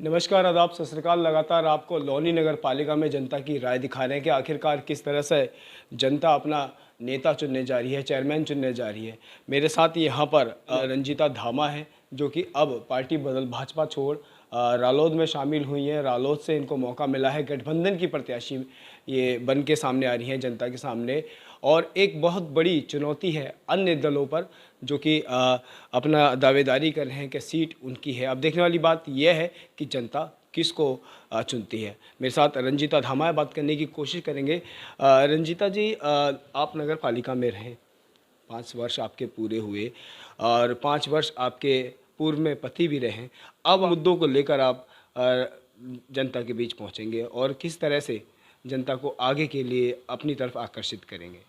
नमस्कार, आदाब, सत श्री अकाल। लगातार आपको लोनी नगर पालिका में जनता की राय दिखा रहे हैं कि आखिरकार किस तरह से जनता अपना नेता चुनने जा रही है, चेयरमैन चुनने जा रही है। मेरे साथ यहाँ पर रंजीता धामा है, जो कि अब पार्टी बदल भाजपा छोड़ रालोद में शामिल हुई हैं। रालोद से इनको मौका मिला है, गठबंधन की प्रत्याशी ये बन के सामने आ रही हैं जनता के सामने। और एक बहुत बड़ी चुनौती है अन्य दलों पर, जो कि अपना दावेदारी कर रहे हैं कि सीट उनकी है। अब देखने वाली बात यह है कि जनता किसको चुनती है। मेरे साथ रंजीता धामा बात करने की कोशिश करेंगे। रंजीता जी, आप नगर पालिका में रहे, 5 वर्ष आपके पूरे हुए और 5 वर्ष आपके पूर्व में पति भी रहे। अब मुद्दों को लेकर आप जनता के बीच पहुंचेंगे और किस तरह से जनता को आगे के लिए अपनी तरफ आकर्षित करेंगे।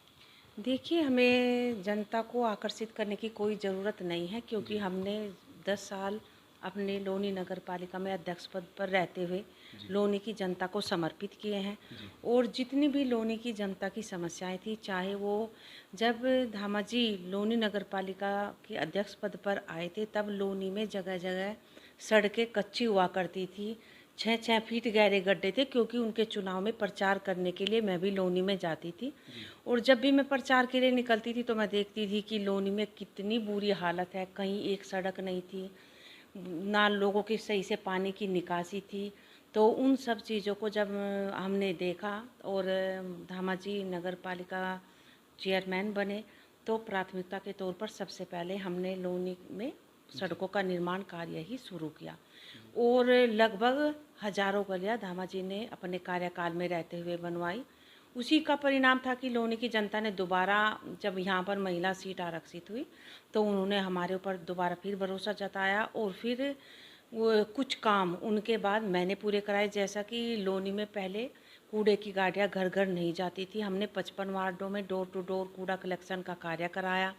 देखिए, हमें जनता को आकर्षित करने की कोई ज़रूरत नहीं है, क्योंकि हमने 10 साल अपने लोनी नगर पालिका में अध्यक्ष पद पर रहते हुए लोनी की जनता को समर्पित किए हैं। और जितनी भी लोनी की जनता की समस्याएं थी, चाहे वो जब धामा जी लोनी नगर पालिका के अध्यक्ष पद पर आए थे, तब लोनी में जगह जगह सड़कें कच्ची हुआ करती थी, 6-6 फीट गहरे गड्ढे थे, क्योंकि उनके चुनाव में प्रचार करने के लिए मैं भी लोनी में जाती थी। और जब भी मैं प्रचार के लिए निकलती थी तो मैं देखती थी कि लोनी में कितनी बुरी हालत है। कहीं एक सड़क नहीं थी, ना लोगों की सही से पानी की निकासी थी। तो उन सब चीज़ों को जब हमने देखा और धामा जी नगर पालिका चेयरमैन बने, तो प्राथमिकता के तौर पर सबसे पहले हमने लोनी में सड़कों का निर्माण कार्य ही शुरू किया। और लगभग हजारों गलियां धामा जी ने अपने कार्यकाल में रहते हुए बनवाई। उसी का परिणाम था कि लोनी की जनता ने दोबारा, जब यहाँ पर महिला सीट आरक्षित हुई, तो उन्होंने हमारे ऊपर दोबारा फिर भरोसा जताया। और फिर वो कुछ काम उनके बाद मैंने पूरे कराए, जैसा कि लोनी में पहले कूड़े की गाड़ियाँ घर घर नहीं जाती थी। हमने 55 वार्डों में डोर टू डोर कूड़ा कलेक्शन का कार्य कराया।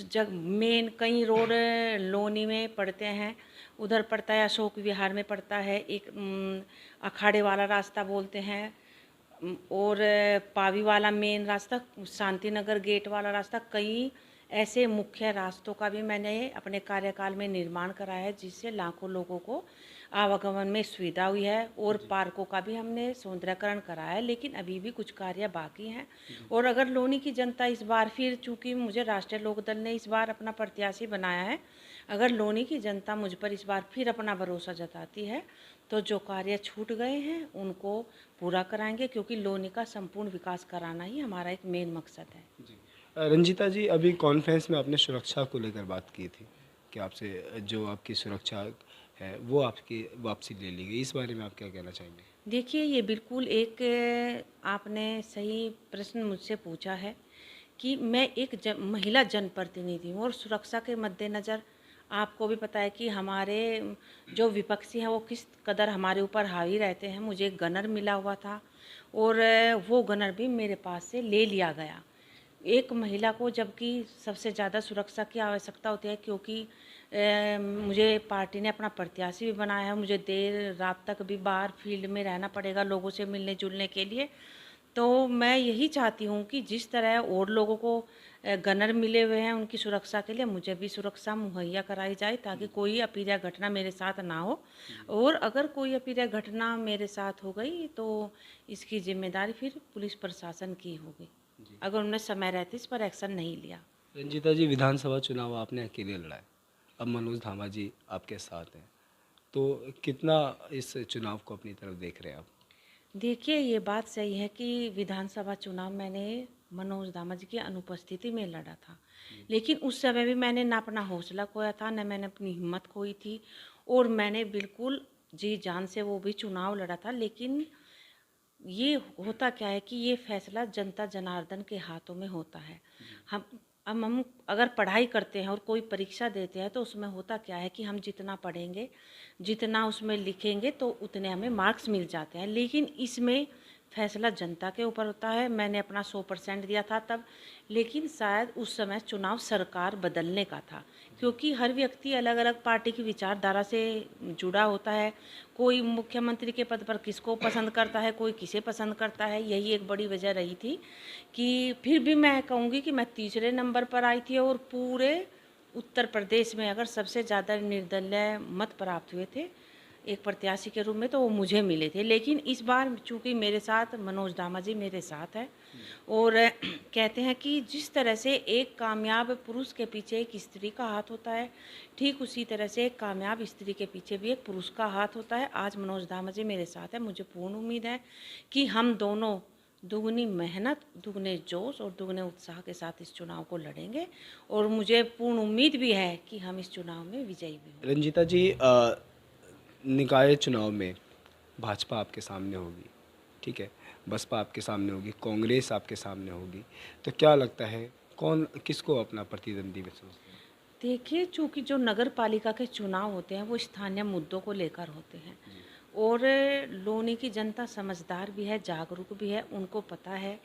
जब मेन कई रोड लोनी में पड़ते हैं, उधर पड़ता है अशोक विहार में पड़ता है, एक अखाड़े वाला रास्ता बोलते हैं, और पावी वाला मेन रास्ता, शांति नगर गेट वाला रास्ता, कई ऐसे मुख्य रास्तों का भी मैंने अपने कार्यकाल में निर्माण कराया है, जिससे लाखों लोगों को आवागमन में सुविधा हुई है। और पार्कों का भी हमने सौंदर्यकरण कराया है, लेकिन अभी भी कुछ कार्य बाकी हैं। और अगर लोनी की जनता इस बार फिर, चूँकि मुझे राष्ट्रीय लोकदल ने इस बार अपना प्रत्याशी बनाया है, अगर लोनी की जनता मुझ पर इस बार फिर अपना भरोसा जताती है, तो जो कार्य छूट गए हैं उनको पूरा कराएंगे, क्योंकि लोनी का संपूर्ण विकास कराना ही हमारा एक मेन मकसद है। जी। रंजीता जी, अभी कॉन्फ्रेंस में आपने सुरक्षा को लेकर बात की थी कि आपसे जो आपकी सुरक्षा है वो आपकी वापसी ले ली गई। इस बारे में आप क्या कहना चाहेंगे। देखिए, ये बिल्कुल एक आपने सही प्रश्न मुझसे पूछा है कि मैं एक महिला जनप्रतिनिधि हूँ, और सुरक्षा के मद्देनज़र आपको भी पता है कि हमारे जो विपक्षी हैं वो किस कदर हमारे ऊपर हावी रहते हैं। मुझे एक गनर मिला हुआ था, और वो गनर भी मेरे पास से ले लिया गया। एक महिला को जबकि सबसे ज़्यादा सुरक्षा की आवश्यकता होती है, क्योंकि मुझे पार्टी ने अपना प्रत्याशी भी बनाया है, मुझे देर रात तक भी बाहर फील्ड में रहना पड़ेगा लोगों से मिलने जुलने के लिए। तो मैं यही चाहती हूँ कि जिस तरह और लोगों को गनर मिले हुए हैं उनकी सुरक्षा के लिए, मुझे भी सुरक्षा मुहैया कराई जाए, ताकि कोई अप्रिय घटना मेरे साथ ना हो। और अगर कोई अप्रिय घटना मेरे साथ हो गई तो इसकी जिम्मेदारी फिर पुलिस प्रशासन की होगी, अगर उन्होंने समय रहते इस पर एक्शन नहीं लिया। रंजीता जी, विधानसभा चुनाव आपने अकेले लड़ा है, अब मनोज धामा जी आपके साथ हैं, तो कितना इस चुनाव को अपनी तरफ देख रहे हैं आप। देखिए, ये बात सही है कि विधानसभा चुनाव मैंने मनोज दामा जी की अनुपस्थिति में लड़ा था, लेकिन उस समय भी मैंने ना अपना हौसला खोया था, न मैंने अपनी हिम्मत खोई थी, और मैंने बिल्कुल जी जान से वो भी चुनाव लड़ा था। लेकिन ये होता क्या है कि ये फैसला जनता जनार्दन के हाथों में होता है। हम अब हम अगर पढ़ाई करते हैं और कोई परीक्षा देते हैं, तो उसमें होता क्या है कि हम जितना पढ़ेंगे, जितना उसमें लिखेंगे, तो उतने हमें मार्क्स मिल जाते हैं। लेकिन इसमें फैसला जनता के ऊपर होता है। मैंने अपना 100% दिया था तब, लेकिन शायद उस समय चुनाव सरकार बदलने का था, क्योंकि हर व्यक्ति अलग अलग पार्टी की विचारधारा से जुड़ा होता है। कोई मुख्यमंत्री के पद पर किसको पसंद करता है, कोई किसे पसंद करता है। यही एक बड़ी वजह रही थी कि फिर भी मैं कहूँगी कि मैं तीसरे नंबर पर आई थी, और पूरे उत्तर प्रदेश में अगर सबसे ज़्यादा निर्दलीय मत प्राप्त हुए थे एक प्रत्याशी के रूप में, तो वो मुझे मिले थे। लेकिन इस बार चूँकि मेरे साथ मनोज दामा जी मेरे साथ है, और कहते हैं कि जिस तरह से एक कामयाब पुरुष के पीछे एक स्त्री का हाथ होता है, ठीक उसी तरह से एक कामयाब स्त्री के पीछे भी एक पुरुष का हाथ होता है। आज मनोज दामा जी मेरे साथ है। मुझे पूर्ण उम्मीद है कि हम दोनों दुगनी मेहनत, दुगने जोश और दुगने उत्साह के साथ इस चुनाव को लड़ेंगे, और मुझे पूर्ण उम्मीद भी है कि हम इस चुनाव में विजयी भी होंगे। रंजीता जी, निकाय चुनाव में भाजपा आपके सामने होगी, ठीक है, बसपा आपके सामने होगी, कांग्रेस आपके सामने होगी, तो क्या लगता है कौन किसको अपना प्रतिद्वंदी में सोचते हैं? देखिए, चूँकि जो नगर पालिका के चुनाव होते हैं वो स्थानीय मुद्दों को लेकर होते हैं, और लोनी की जनता समझदार भी है, जागरूक भी है। उनको पता है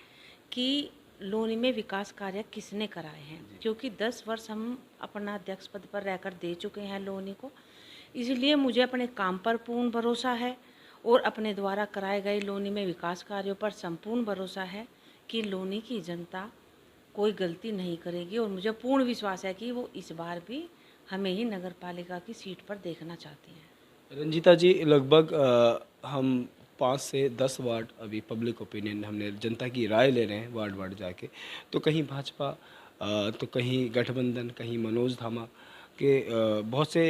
कि लोनी में विकास कार्य किसने कराए हैं, क्योंकि 10 वर्ष हम अपना अध्यक्ष पद पर रहकर दे चुके हैं लोनी को। इसलिए मुझे अपने काम पर पूर्ण भरोसा है, और अपने द्वारा कराए गए लोनी में विकास कार्यों पर संपूर्ण भरोसा है कि लोनी की जनता कोई गलती नहीं करेगी, और मुझे पूर्ण विश्वास है कि वो इस बार भी हमें ही नगर पालिका की सीट पर देखना चाहती हैं। रंजीता जी, लगभग हम 5 से 10 वार्ड अभी पब्लिक ओपिनियन हमने जनता की राय ले रहे हैं वार्ड वार्ड जाके, तो कहीं भाजपा, तो कहीं गठबंधन, कहीं मनोज धामा के, बहुत से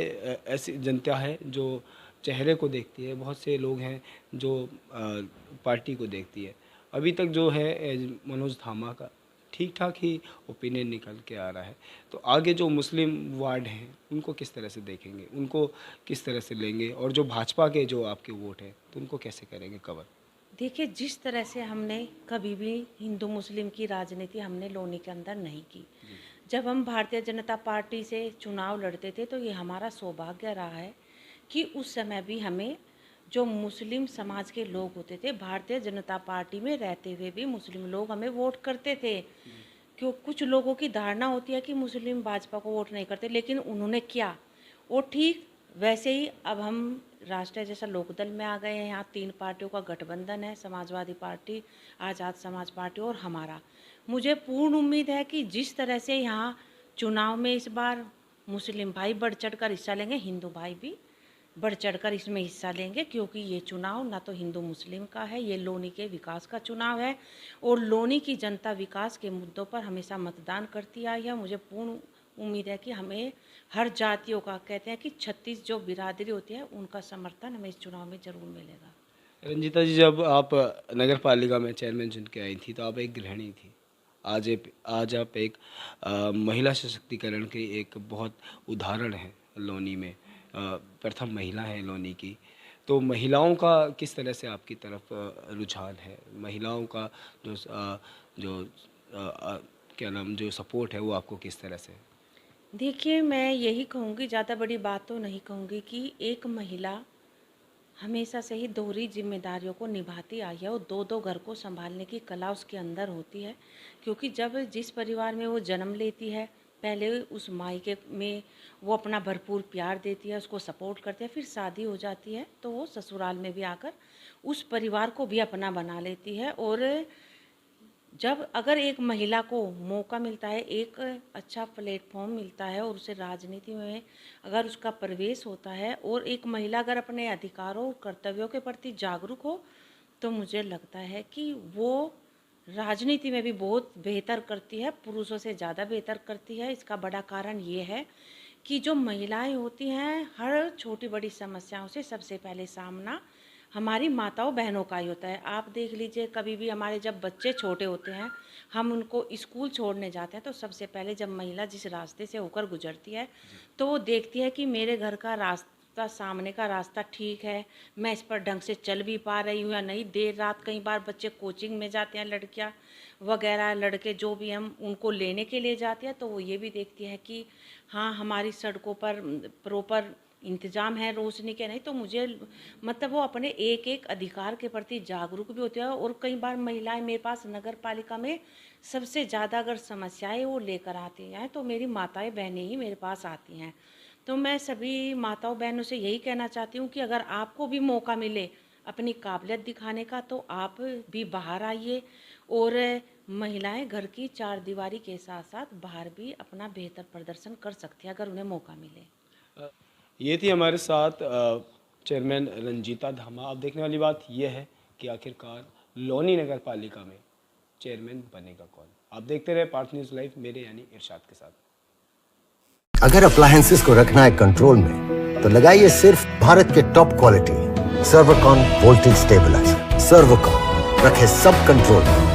ऐसी जनता है जो चेहरे को देखती है, बहुत से लोग हैं जो पार्टी को देखती है। अभी तक जो है मनोज धामा का ठीक ठाक ही ओपिनियन निकल के आ रहा है, तो आगे जो मुस्लिम वार्ड हैं उनको किस तरह से देखेंगे, उनको किस तरह से लेंगे, और जो भाजपा के जो आपके वोट हैं तो उनको कैसे करेंगे कवर? देखिए, जिस तरह से हमने कभी भी हिंदू मुस्लिम की राजनीति हमने लोनी के अंदर नहीं की। जब हम भारतीय जनता पार्टी से चुनाव लड़ते थे तो ये हमारा सौभाग्य रहा है कि उस समय भी हमें जो मुस्लिम समाज के लोग होते थे, भारतीय जनता पार्टी में रहते हुए भी मुस्लिम लोग हमें वोट करते थे। क्यों, कुछ लोगों की धारणा होती है कि मुस्लिम भाजपा को वोट नहीं करते, लेकिन उन्होंने किया। और ठीक वैसे ही अब हम राष्ट्रीय जैसा लोकदल में आ गए हैं। यहाँ 3 पार्टियों का गठबंधन है, समाजवादी पार्टी, आज़ाद समाज पार्टी और हमारा। मुझे पूर्ण उम्मीद है कि जिस तरह से यहाँ चुनाव में इस बार मुस्लिम भाई बढ़ चढ़ कर हिस्सा लेंगे, हिंदू भाई भी बढ़ चढ़कर इसमें हिस्सा लेंगे, क्योंकि ये चुनाव ना तो हिंदू मुस्लिम का है, ये लोनी के विकास का चुनाव है, और लोनी की जनता विकास के मुद्दों पर हमेशा मतदान करती आई है। मुझे पूर्ण उम्मीद है कि हमें हर जातियों का, कहते हैं कि 36 जो बिरादरी होती है, उनका समर्थन हमें इस चुनाव में ज़रूर मिलेगा। रंजीता जी, जब आप नगर पालिका में चेयरमैन चुन के आई थी तो आप एक गृहिणी थी। आज आप एक महिला सशक्तिकरण की एक बहुत उदाहरण है लोनी में, प्रथम महिला है लोनी की। तो महिलाओं का किस तरह से आपकी तरफ रुझान है, महिलाओं का जो जो क्या नाम, जो सपोर्ट है वो आपको किस तरह से? देखिए, मैं यही कहूँगी, ज़्यादा बड़ी बात तो नहीं कहूँगी, कि एक महिला हमेशा से ही दोहरी जिम्मेदारियों को निभाती आई है, और 2-2 घर को संभालने की कला उसके अंदर होती है। क्योंकि जब जिस परिवार में वो जन्म लेती है, पहले उस मायके में वो अपना भरपूर प्यार देती है, उसको सपोर्ट करती है, फिर शादी हो जाती है तो वो ससुराल में भी आकर उस परिवार को भी अपना बना लेती है। और जब अगर एक महिला को मौका मिलता है, एक अच्छा प्लेटफॉर्म मिलता है, और उसे राजनीति में अगर उसका प्रवेश होता है, और एक महिला अगर अपने अधिकारों और कर्तव्यों के प्रति जागरूक हो, तो मुझे लगता है कि वो राजनीति में भी बहुत बेहतर करती है, पुरुषों से ज़्यादा बेहतर करती है। इसका बड़ा कारण ये है कि जो महिलाएं होती हैं, हर छोटी बड़ी समस्याओं से सबसे पहले सामना हमारी माताओं बहनों का ही होता है। आप देख लीजिए, कभी भी हमारे जब बच्चे छोटे होते हैं, हम उनको स्कूल छोड़ने जाते हैं, तो सबसे पहले जब महिला जिस रास्ते से होकर गुजरती है, तो वो देखती है कि मेरे घर का रास्ता, सामने का रास्ता ठीक है, मैं इस पर ढंग से चल भी पा रही हूँ या नहीं। देर रात कई बार बच्चे कोचिंग में जाते हैं, लड़कियाँ वगैरह, लड़के जो भी, हम उनको लेने के लिए जाते हैं, तो वो ये भी देखती है कि हाँ, हमारी सड़कों पर प्रॉपर इंतज़ाम है रोशनी के, नहीं। तो मुझे मतलब वो अपने एक एक अधिकार के प्रति जागरूक भी होते हैं। और कई बार महिलाएं मेरे पास नगर पालिका में सबसे ज़्यादा अगर समस्याएं वो लेकर आती हैं, तो मेरी माताएं बहनें ही मेरे पास आती हैं। तो मैं सभी माताओं बहनों से यही कहना चाहती हूँ कि अगर आपको भी मौका मिले अपनी काबिलियत दिखाने का, तो आप भी बाहर आइए, और महिलाएं घर की चार दीवारी के साथ साथ बाहर भी अपना बेहतर प्रदर्शन कर सकती हैं, अगर उन्हें मौका मिले। ये थी हमारे साथ चेयरमैन रंजीता धामा। अब देखने वाली बात यह है कि आखिरकार लोनी नगर पालिका में चेयरमैन बनेगा कौन। आप देखते रहे पार्थ न्यूज़ लाइव मेरे यानी इरशाद के साथ। अगर अप्लायंसेस को रखना है कंट्रोल में तो लगाइए सिर्फ भारत के top quality Servokon voltage stabiliser. Servokon रखे सब कंट्रोल में।